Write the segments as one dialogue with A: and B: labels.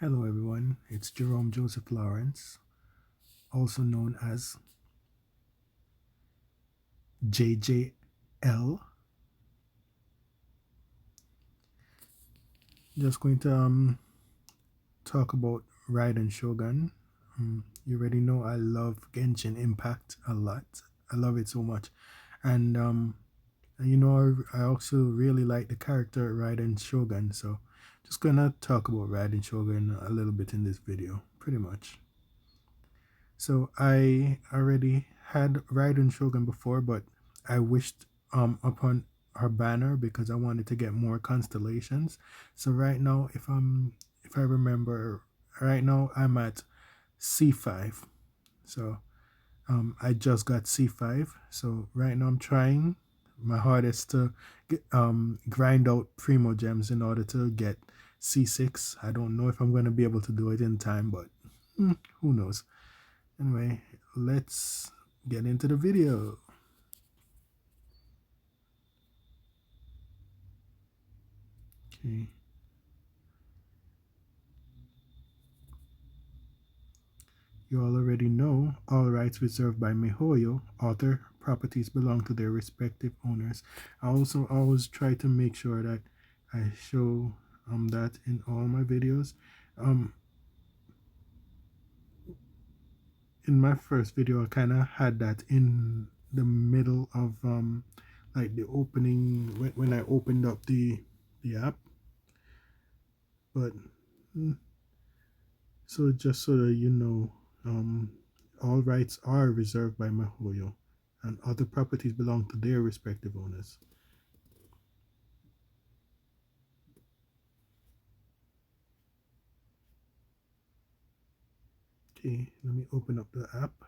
A: Hello everyone, it's Jerome Joseph Lawrence, also known as JJL. Just going to talk about Raiden Shogun. You already know I love Genshin Impact a lot. I love it so much. And I also really like the character Raiden Shogun, so just gonna talk about Raiden Shogun a little bit in this video, pretty much. So I already had Raiden Shogun before, but I wished upon her banner because I wanted to get more constellations. So right now, if I remember right now, I'm at C5. So I just got C5. So right now I'm trying my hardest to grind out Primo gems in order to get C6. I don't know if I'm going to be able to do it in time, but who knows. Anyway, let's get into the video. Okay. You all already know all rights reserved by MiHoYo. Author properties belong to their respective owners. I also always try to make sure that I show that in all my videos. In my first video, I kind of had that in the middle of like the opening when I opened up the app, but so just so that you know, all rights are reserved by MiHoYo, and other properties belong to their respective owners. Okay, let me open up the app.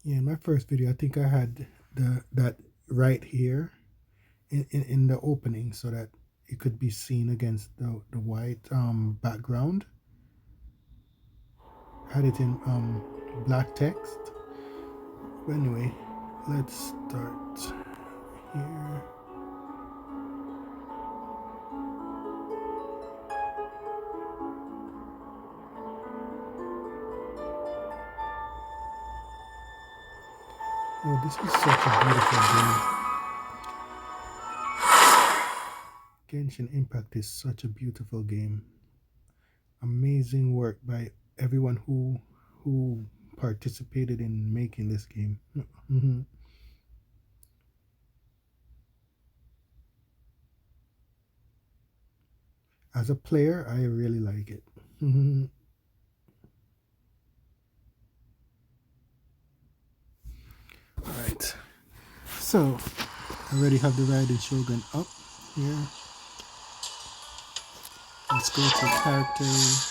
A: Yeah, in my first video, I think I had that right here in the opening so that it could be seen against the white background. Had it in black text. But anyway, let's start here. Oh, this is such a beautiful game. Genshin Impact is such a beautiful game. Amazing work by everyone who participated in making this game. As a player, I really like it. Alright, so I already have the Raiden Shogun up here. Let's go to characters.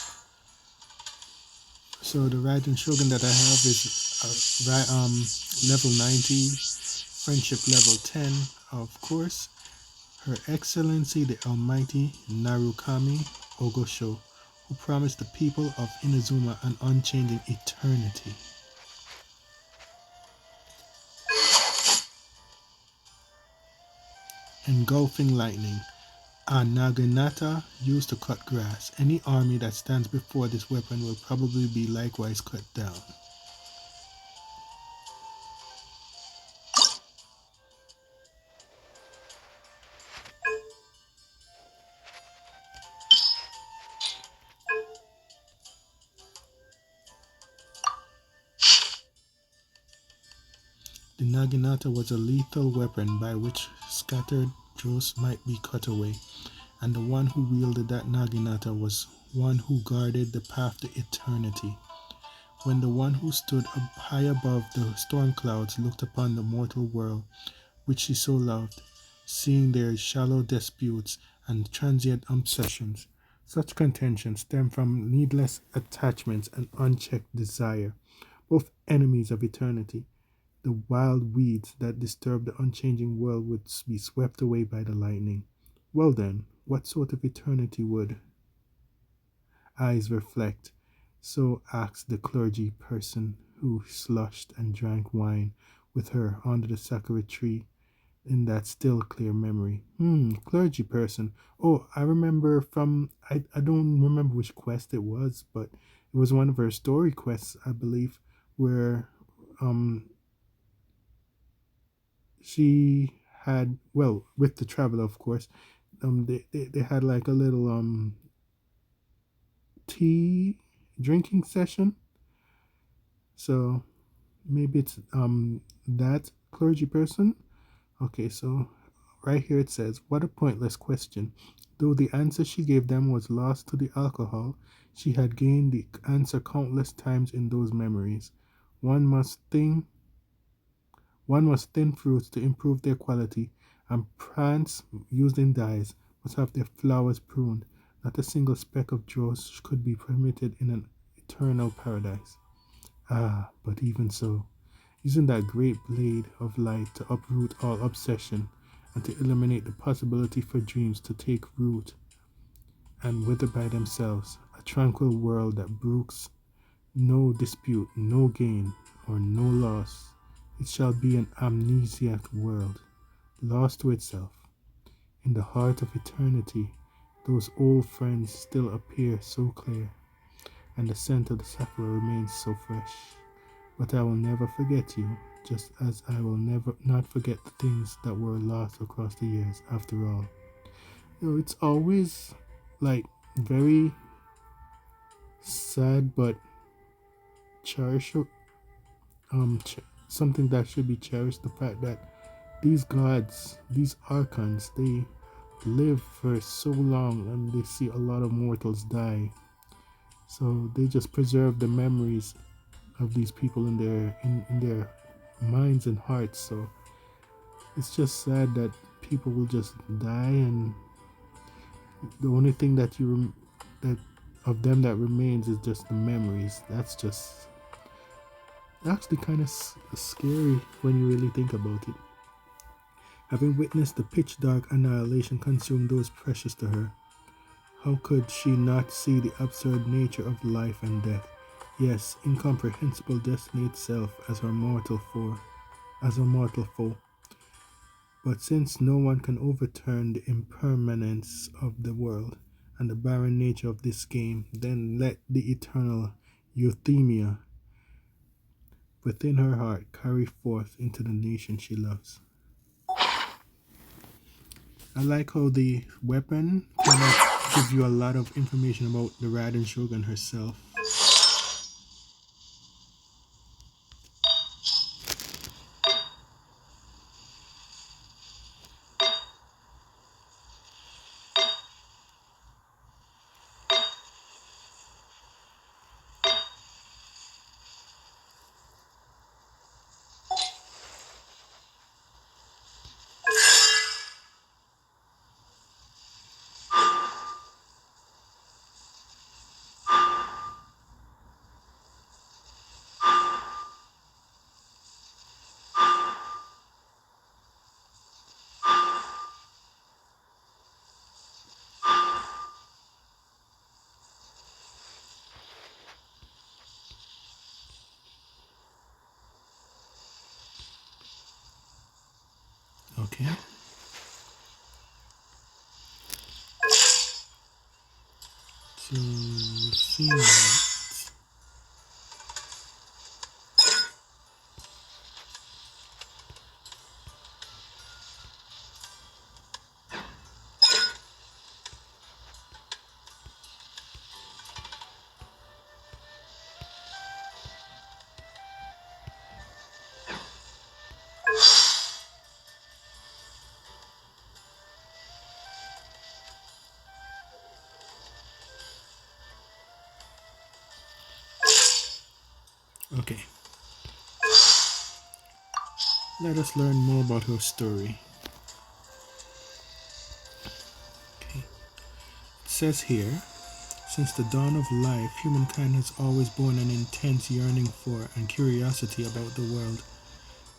A: So the Raiden Shogun that I have is level 90, friendship level 10, of course. Her Excellency the Almighty Narukami Ogosho, who promised the people of Inazuma an unchanging eternity. Engulfing lightning. A naginata used to cut grass. Any army that stands before this weapon will probably be likewise cut down. The naginata was a lethal weapon by which scattered dross might be cut away, and the one who wielded that naginata was one who guarded the path to eternity. When the one who stood up high above the storm clouds looked upon the mortal world, which he so loved, seeing their shallow disputes and transient obsessions, such contentions stem from needless attachments and unchecked desire, both enemies of eternity. The wild weeds that disturb the unchanging world would be swept away by the lightning. Well then, what sort of eternity would eyes reflect? So asked the clergy person who slushed and drank wine with her under the sakura tree. in that still clear memory. Clergy person. Oh, I remember from I don't remember which quest it was, but it was one of her story quests, I believe, where um she had, well, with the traveler, of course, they had like a little tea drinking session. So maybe it's that clergy person. Okay, so right here it says, what a pointless question. Though the answer she gave them was lost to the alcohol, she had gained the answer countless times in those memories. One must think One must thin fruits to improve their quality, and plants used in dyes must have their flowers pruned. Not a single speck of dross could be permitted in an eternal paradise. Ah, but even so, using that great blade of light to uproot all obsession and to eliminate the possibility for dreams to take root and wither by themselves, a tranquil world that brooks no dispute, no gain, or no loss. It shall be an amnesiac world, lost to itself. In the heart of eternity, those old friends still appear so clear, and the scent of the sakura remains so fresh. But I will never forget you, just as I will never not forget the things that were lost across the years after all. It's always like very sad but cherish something that should be cherished, the fact that these gods, these archons, they live for so long and they see a lot of mortals die. So they just preserve the memories of these people in their minds and hearts. So it's just sad that people will just die, and the only thing that of them that remains is just the memories. That's just actually kind of scary when you really think about it. Having witnessed the pitch dark annihilation consume those precious to her, how could she not see the absurd nature of life and death? Yes, incomprehensible destiny itself as her mortal foe. But since no one can overturn the impermanence of the world and the barren nature of this game, then let the eternal euthymia within her heart carry forth into the nation she loves. I like how the weapon kind of gives you a lot of information about the Raiden Shogun herself. Okay. So we've seen that. Okay. Let us learn more about her story. Okay. It says here, since the dawn of life, humankind has always borne an intense yearning for and curiosity about the world.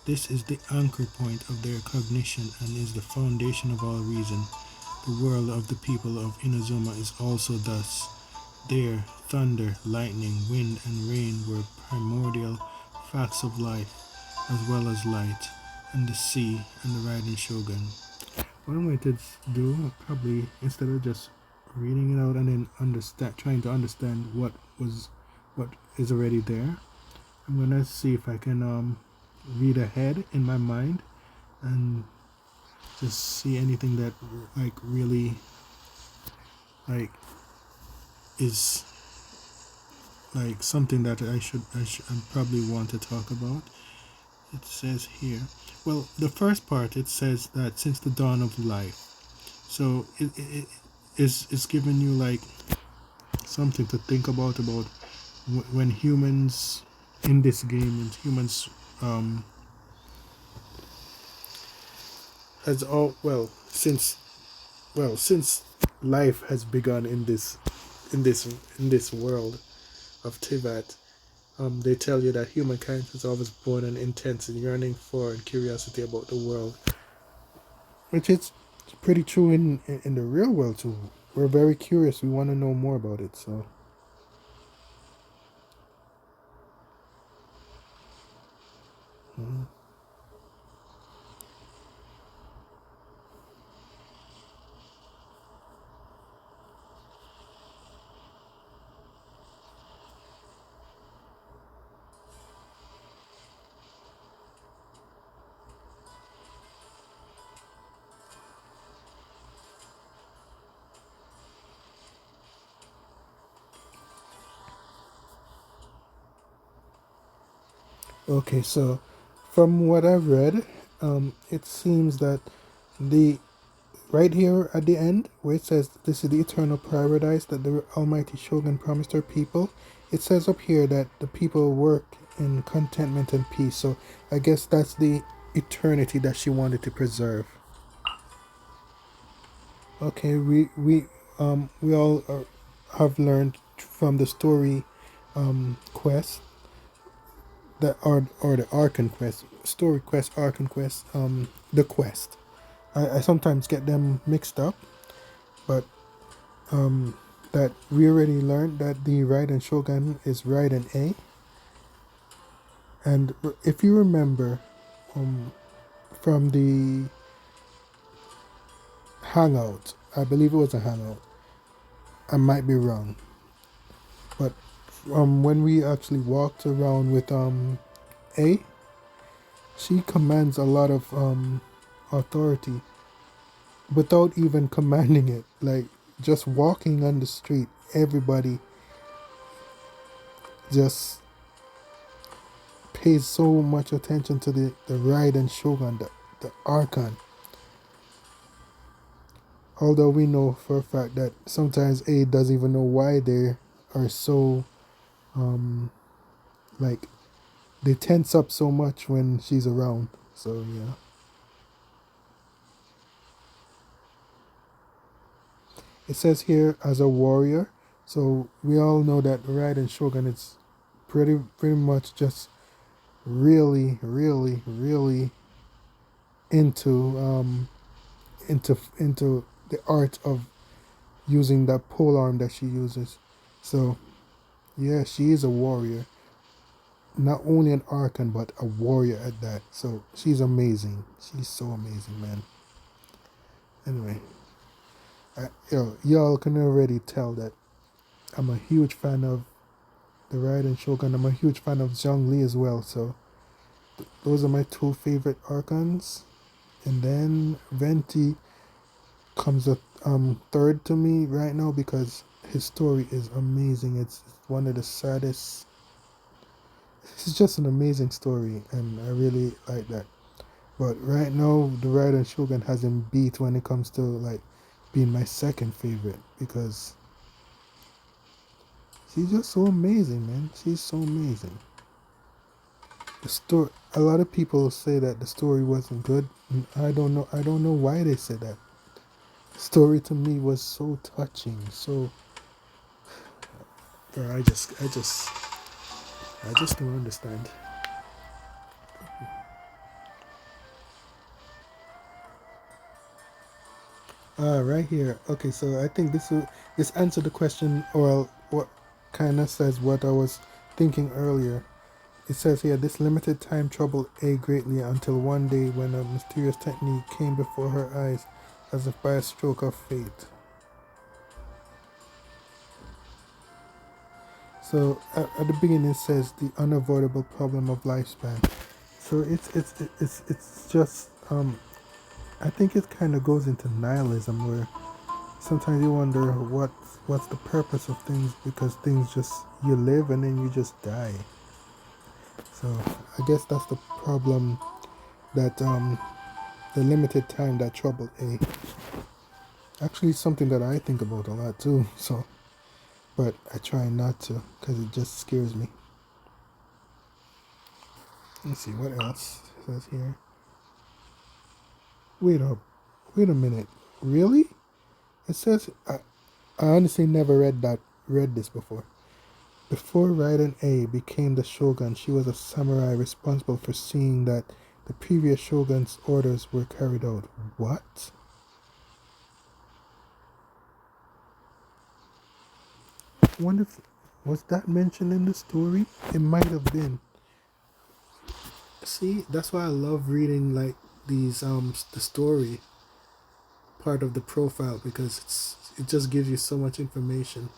A: This is the anchor point of their cognition and is the foundation of all reason. The world of the people of Inazuma is also thus. There, thunder, lightning, wind, and rain were primordial facts of life, as well as light, and the sea and the Raiden Shogun. What I'm going to do, probably instead of just reading it out and then trying to understand what is already there, I'm gonna see if I can read ahead in my mind and just see anything that like really like is like something that I probably want to talk about. It says here, well, the first part it says that since the dawn of life, so it is giving you like something to think about when humans in this game and humans has all since life has begun in this in this world of Tivat. They tell you that humankind has always born an intense yearning for and curiosity about the world, which is pretty true in the real world too. We're very curious. We want to know more about it. So, mm. Okay, so from what I've read, it seems that the right here at the end, where it says this is the eternal paradise that the Almighty Shogun promised her people, it says up here that the people work in contentment and peace. So I guess that's the eternity that she wanted to preserve. Okay, we all have learned from the story quest that or the Arkan quest, story quest, Arkan quest, the quest. I sometimes get them mixed up, but that we already learned that the Raiden Shogun is Raiden A. And if you remember from the hangout, I believe it was a hangout. I might be wrong, but when we actually walked around with A, she commands a lot of authority without even commanding it. Like just walking on the street, everybody just pays so much attention to the Raiden Shogun, the Archon. Although we know for a fact that sometimes A doesn't even know why they are so um like they tense up so much when she's around. So yeah. It says here as a warrior. So we all know that Raiden Shogun is pretty much just really into into the art of using that pole arm that she uses. So yeah, she is a warrior. Not only an archon but a warrior at that. So she's amazing. She's so amazing, man. Anyway, y'all can already tell that I'm a huge fan of the Raiden Shogun. I'm a huge fan of Zhang Li as well. So those are my two favorite archons. And then Venti comes up third to me right now because his story is amazing. It's one of the saddest. It's just an amazing story, and I really like that. But right now, the Raiden Shogun has him beat when it comes to like being my second favorite because she's just so amazing, man. She's so amazing. The story. A lot of people say that the story wasn't good. I don't know. I don't know why they said that. The story to me was so touching. So, bro, I just don't understand. Right here. Okay, so I think this answered the question, or what kind of says what I was thinking earlier. it says here, this limited time troubled A greatly until one day when a mysterious technique came before her eyes as if by a stroke of fate. So at the beginning it says the unavoidable problem of lifespan. So it's just I think it kind of goes into nihilism where sometimes you wonder what's the purpose of things, because things just, you live and then you just die. So I guess that's the problem, that the limited time that troubled A. Actually, something that I think about a lot too. So, but I try not to because it just scares me. Let's see what else it says here. Wait up, wait a minute. Really? It says I honestly never read this before. Before Raiden A became the shogun, she was a samurai responsible for seeing that the previous shogun's orders were carried out. What? I wonder if was that mentioned in the story? It might have been. See, that's why I love reading like these the story part of the profile, because it just gives you so much information.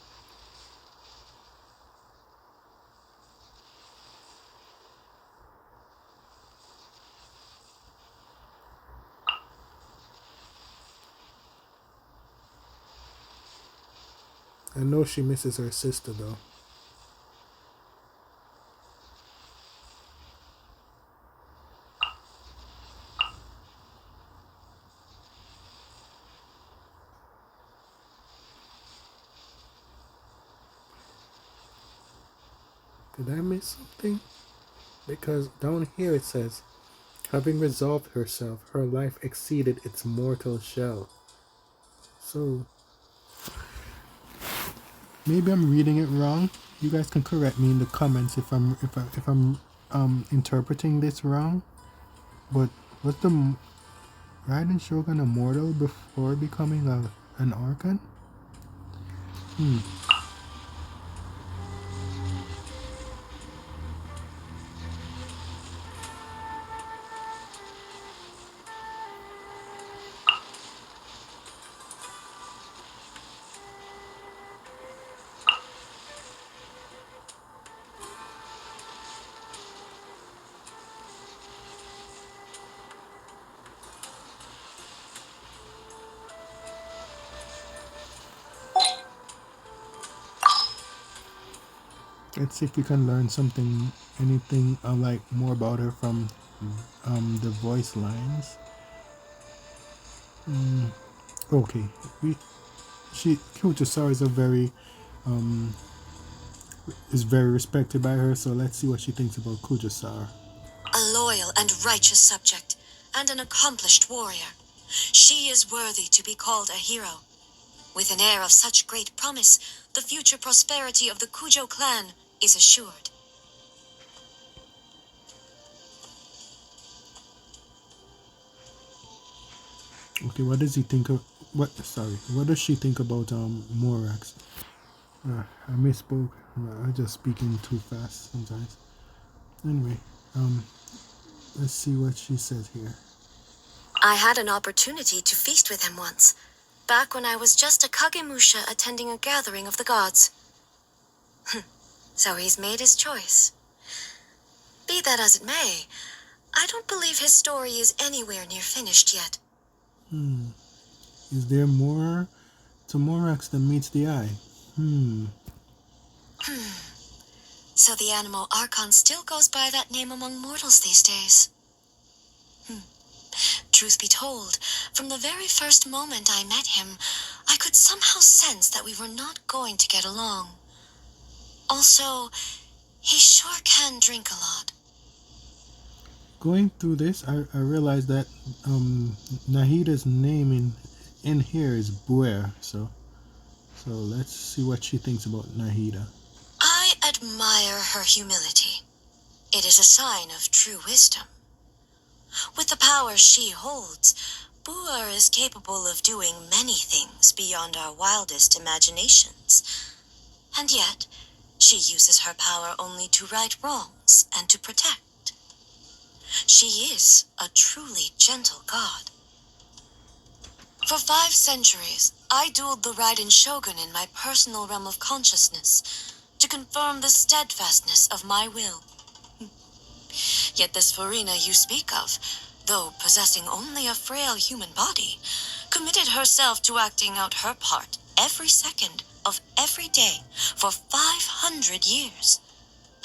A: I know she misses her sister though. Did I miss something? Because down here it says, having resolved herself, her life exceeded its mortal shell. So maybe I'm reading it wrong. You guys can correct me in the comments if I'm interpreting this wrong. But was the Raiden Shogun a mortal before becoming an Archon? Let's see if we can learn something, anything like more about her from the voice lines. Okay, Kuchasar is very respected by her. So let's see what she thinks about Kujasar.
B: A loyal and righteous subject, and an accomplished warrior. She is worthy to be called a hero. With an heir of such great promise, the future prosperity of the Kujo clan is assured.
A: Okay, what does he think of what does she think about Morax? I misspoke. I just speaking too fast sometimes. Anyway, let's see what she says here.
B: I had an opportunity to feast with him once, back when I was just a Kagemusha attending a gathering of the gods. So he's made his choice. Be that as it may, I don't believe his story is anywhere near finished yet.
A: Is there more to Morax than meets the eye?
B: So the animal Archon still goes by that name among mortals these days. Truth be told, from the very first moment I met him, I could somehow sense that we were not going to get along. Also, he sure can drink a lot.
A: Going through this, I realized that Nahida's name in here is Buer. So let's see what she thinks about Nahida.
B: I admire her humility. It is a sign of true wisdom. With the power she holds, Buer is capable of doing many things beyond our wildest imaginations. And yet, She uses her power only to right wrongs and to protect. She is a truly gentle god. For 5 centuries, I dueled the Raiden Shogun in my personal realm of consciousness to confirm the steadfastness of my will. Yet this Farina you speak of, though possessing only a frail human body, committed herself to acting out her part every second of every day for 500 years.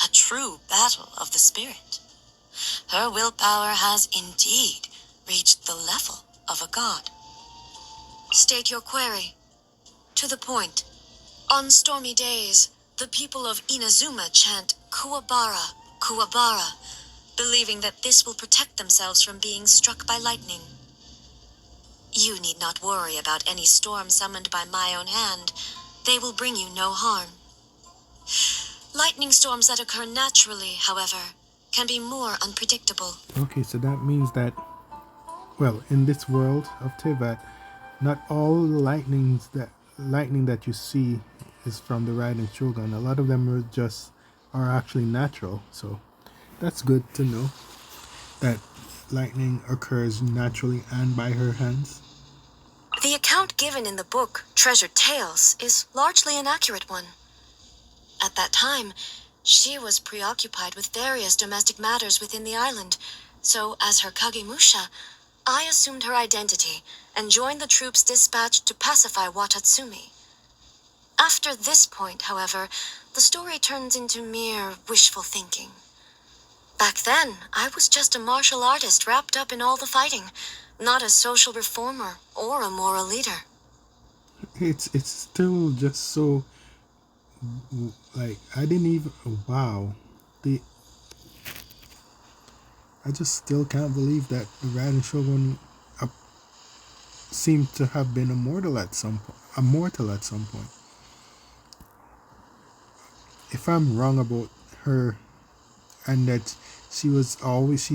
B: A true battle of the spirit. Her willpower has indeed reached the level of a god. State your query. To the point. On stormy days, the people of Inazuma chant Kuwabara, Kuwabara, believing that this will protect themselves from being struck by lightning. You need not worry about any storm summoned by my own hand. They will bring you no harm. Lightning storms that occur naturally, however, can be more unpredictable.
A: Okay, so that means that, well, in this world of Tevat, not all the lightning that you see is from the Raiden Shogun. A lot of them are actually natural. So that's good to know that lightning occurs naturally and by her hands.
B: The account given in the book, Treasured Tales, is largely an accurate one. At that time, she was preoccupied with various domestic matters within the island, so as her Kagemusha, I assumed her identity and joined the troops dispatched to pacify Watatsumi. After this point, however, the story turns into mere wishful thinking. Back then, I was just a martial artist wrapped up in all the fighting, not a social reformer or a moral leader.
A: It's still just so, like, I didn't even, wow, the I just still can't believe that the Raiden Shogun seemed to have been immortal at some point. If I'm wrong about her and that she was always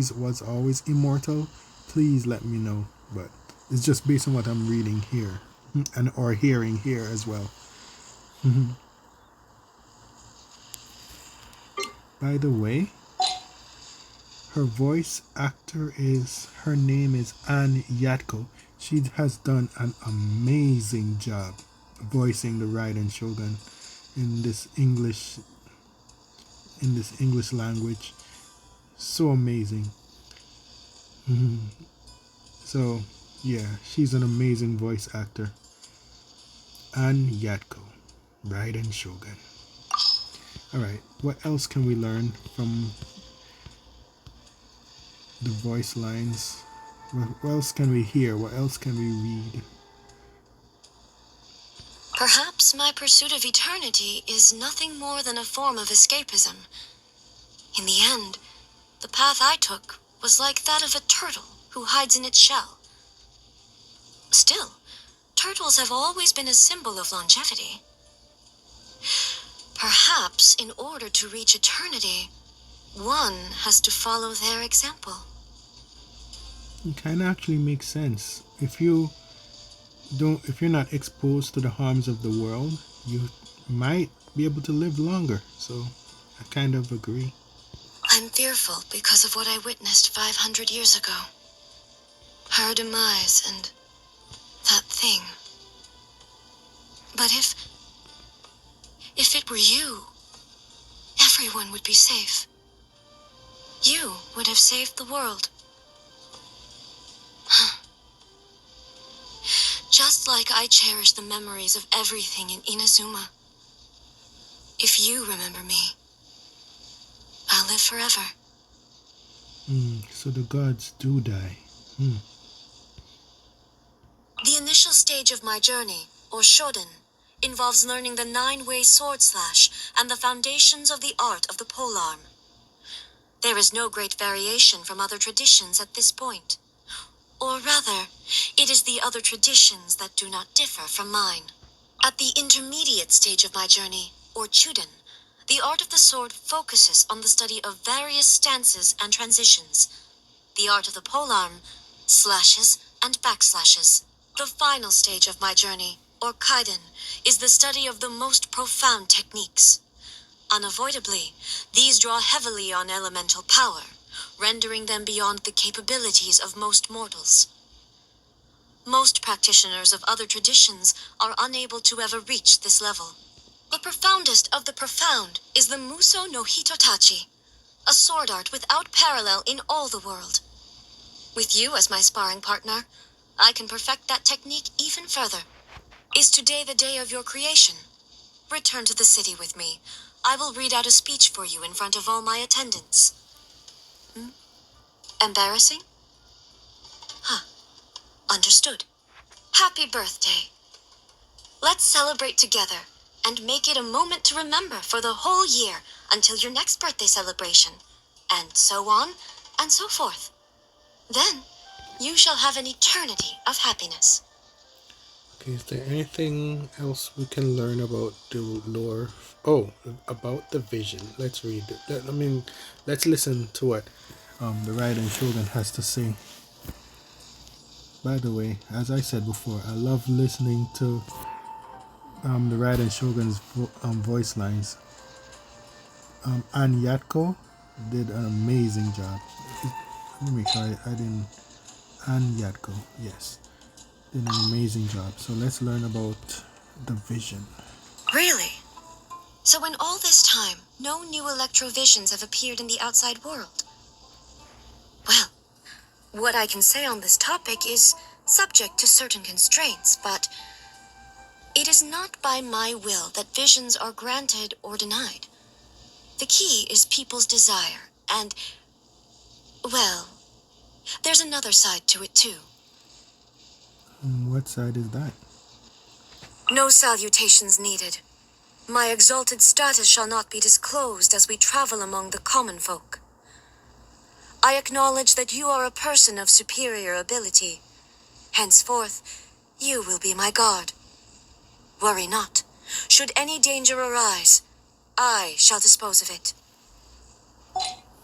A: immortal, please let me know. But it's just based on what I'm reading here and or hearing here as well. By the way, her name is Anne Yatko. She has done an amazing job voicing the Raiden Shogun in this English language. So amazing. So yeah, she's an amazing voice actor. Anne Yatko, Raiden Shogun. Alright, what else can we learn from the voice lines? What else can we hear? What else can we read?
B: Perhaps my pursuit of eternity is nothing more than a form of escapism. In the end, the path I took was like that of a turtle who hides in its shell. Still, turtles have always been a symbol of longevity. Perhaps in order to reach eternity, one has to follow their example.
A: It kind of actually makes sense. If you're not exposed to the harms of the world, you might be able to live longer. So I kind of agree.
B: I'm fearful because of what I witnessed 500 years ago. Her demise and that thing. But if it were you, everyone would be safe. You would have saved the world. Just like I cherish the memories of everything in Inazuma. If you remember me, I'll live forever.
A: So the gods do die.
B: The initial stage of my journey, or Shoden, involves learning the 9-way sword slash and the foundations of the art of the polearm. There is no great variation from other traditions at this point. Or rather, it is the other traditions that do not differ from mine. At the intermediate stage of my journey, or Chuden, the art of the sword focuses on the study of various stances and transitions. The art of the polearm, slashes and backslashes. The final stage of my journey, or Kaiden, is the study of the most profound techniques. Unavoidably, these draw heavily on elemental power, rendering them beyond the capabilities of most mortals. Most practitioners of other traditions are unable to ever reach this level. The profoundest of the profound is the Muso no Hitotachi, a sword art without parallel in all the world. With you as my sparring partner, I can perfect that technique even further. Is today the day of your creation? Return to the city with me. I will read out a speech for you in front of all my attendants. Embarrassing? Huh. Understood. Happy birthday. Let's celebrate together and make it a moment to remember for the whole year until your next birthday celebration, and so on and so forth. Then, you shall have an eternity of happiness.
A: Okay, is there anything else we can learn about the lore? Oh, about the vision. Let's read it. Let's listen to what the Raiden Shogun has to say. By the way, as I said before, I love listening to the Raiden Shogun's voice lines. Ann Yatko did an amazing job. Let me make sure I didn't. Ann Yatko, yes, did an amazing job. So let's learn about the vision.
B: Really? So in all this time, no new electrovisions have appeared in the outside world? Well, what I can say on this topic is subject to certain constraints, but it is not by my will that visions are granted or denied. The key is people's desire, and, well, there's another side to it too.
A: What side is that?
B: No salutations needed. My exalted status shall not be disclosed as we travel among the common folk. I acknowledge that you are a person of superior ability. Henceforth, you will be my guard. Worry not. Should any danger arise, I shall dispose of it.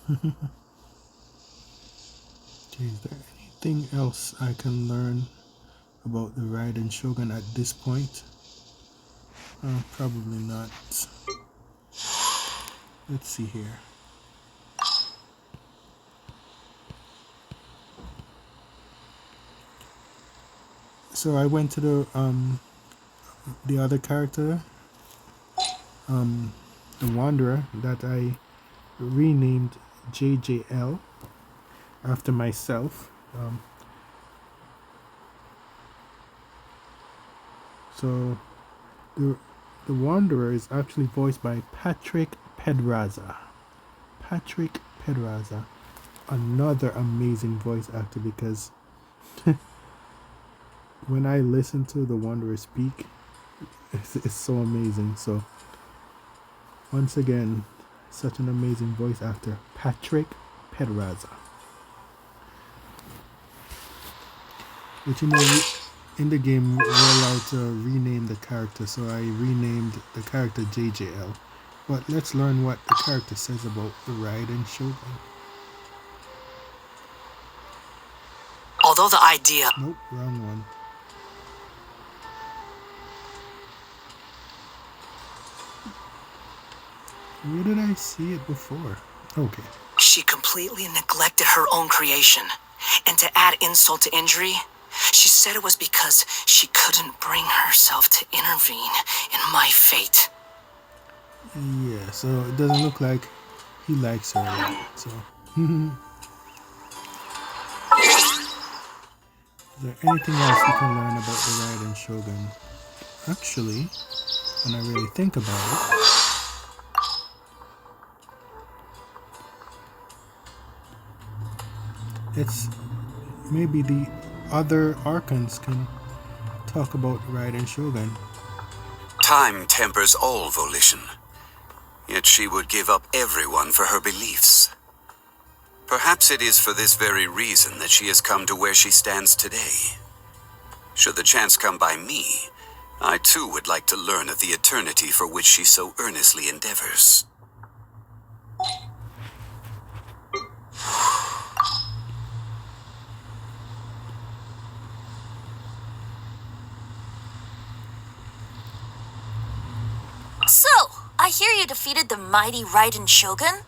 A: Okay, is there anything else I can learn about the Raiden Shogun at this point? Probably not. Let's see here. So I went to the other character, the Wanderer, that I renamed JJL after myself. So the Wanderer is actually voiced by Patrick Pedraza. Patrick Pedraza, another amazing voice actor, because when I listen to the Wanderer speak, it's so amazing. So once again, such an amazing voice actor, Patrick Pedraza. But in the game, we're allowed to rename the character, so I renamed the character JJL. But let's learn what the character says about the Raiden Shogun.
B: Although the idea...
A: Nope, wrong one. Where did I see it before? Okay.
B: She completely neglected her own creation. And to add insult to injury, she said it was because she couldn't bring herself to intervene in my fate.
A: Yeah, so it doesn't look like he likes her a lot, so. Is there anything else we can learn about the Raiden Shogun? Actually, when I really think about it, it's maybe the other Archons can talk about Raiden Shogun.
C: Time tempers all volition, yet she would give up everyone for her beliefs. Perhaps it is for this very reason that she has come to where she stands today. Should the chance come by me, I too would like to learn of the eternity for which she so earnestly endeavors.
B: So, I hear you defeated the mighty Raiden Shogun?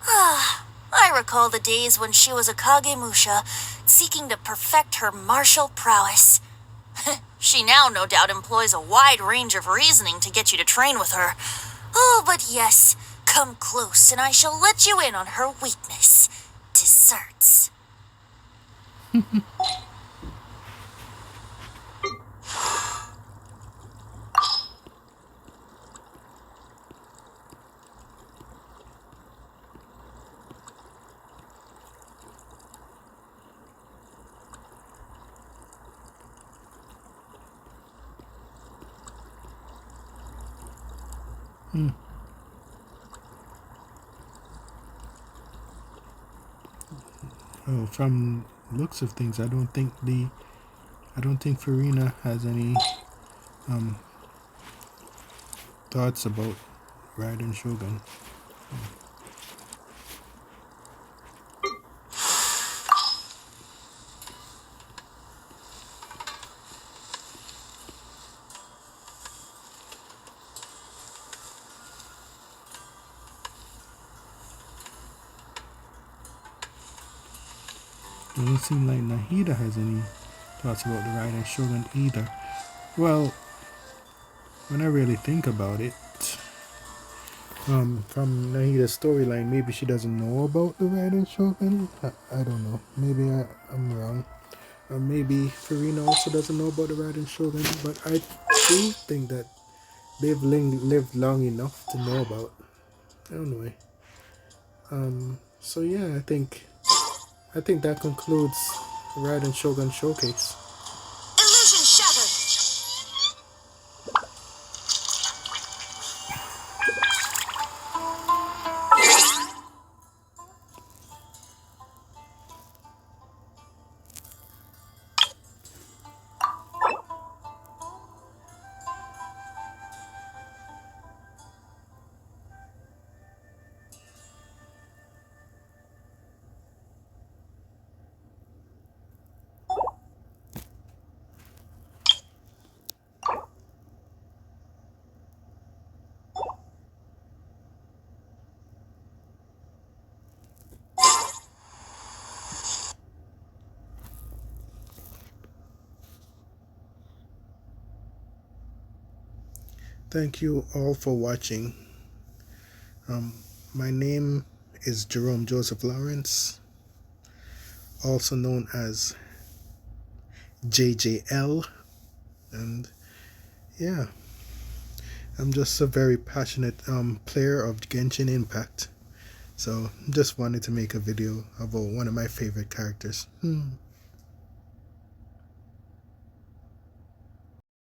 B: Ah, I recall the days when she was a Kagemusha, seeking to perfect her martial prowess. She now no doubt employs a wide range of reasoning to get you to train with her. Oh, but yes, come close and I shall let you in on her weakness. Desserts.
A: Oh, from looks of things, I don't think Farina has any thoughts about Raiden Shogun. It doesn't seem like Nahida has any thoughts about the Raiden Shogun either. Well, when I really think about it, from Nahida's storyline, maybe she doesn't know about the Raiden Shogun. I don't know. Maybe I'm wrong. Maybe Farina also doesn't know about the Raiden Shogun, but I do think that they've lived long enough to know about. Anyway, so yeah, I think that concludes Raiden Shogun Showcase.
B: Illusion shattered.
A: Thank you all for watching. My name is Jerome Joseph Lawrence, also known as JJL, and yeah, I'm just a very passionate player of Genshin Impact. So just wanted to make a video about one of my favorite characters.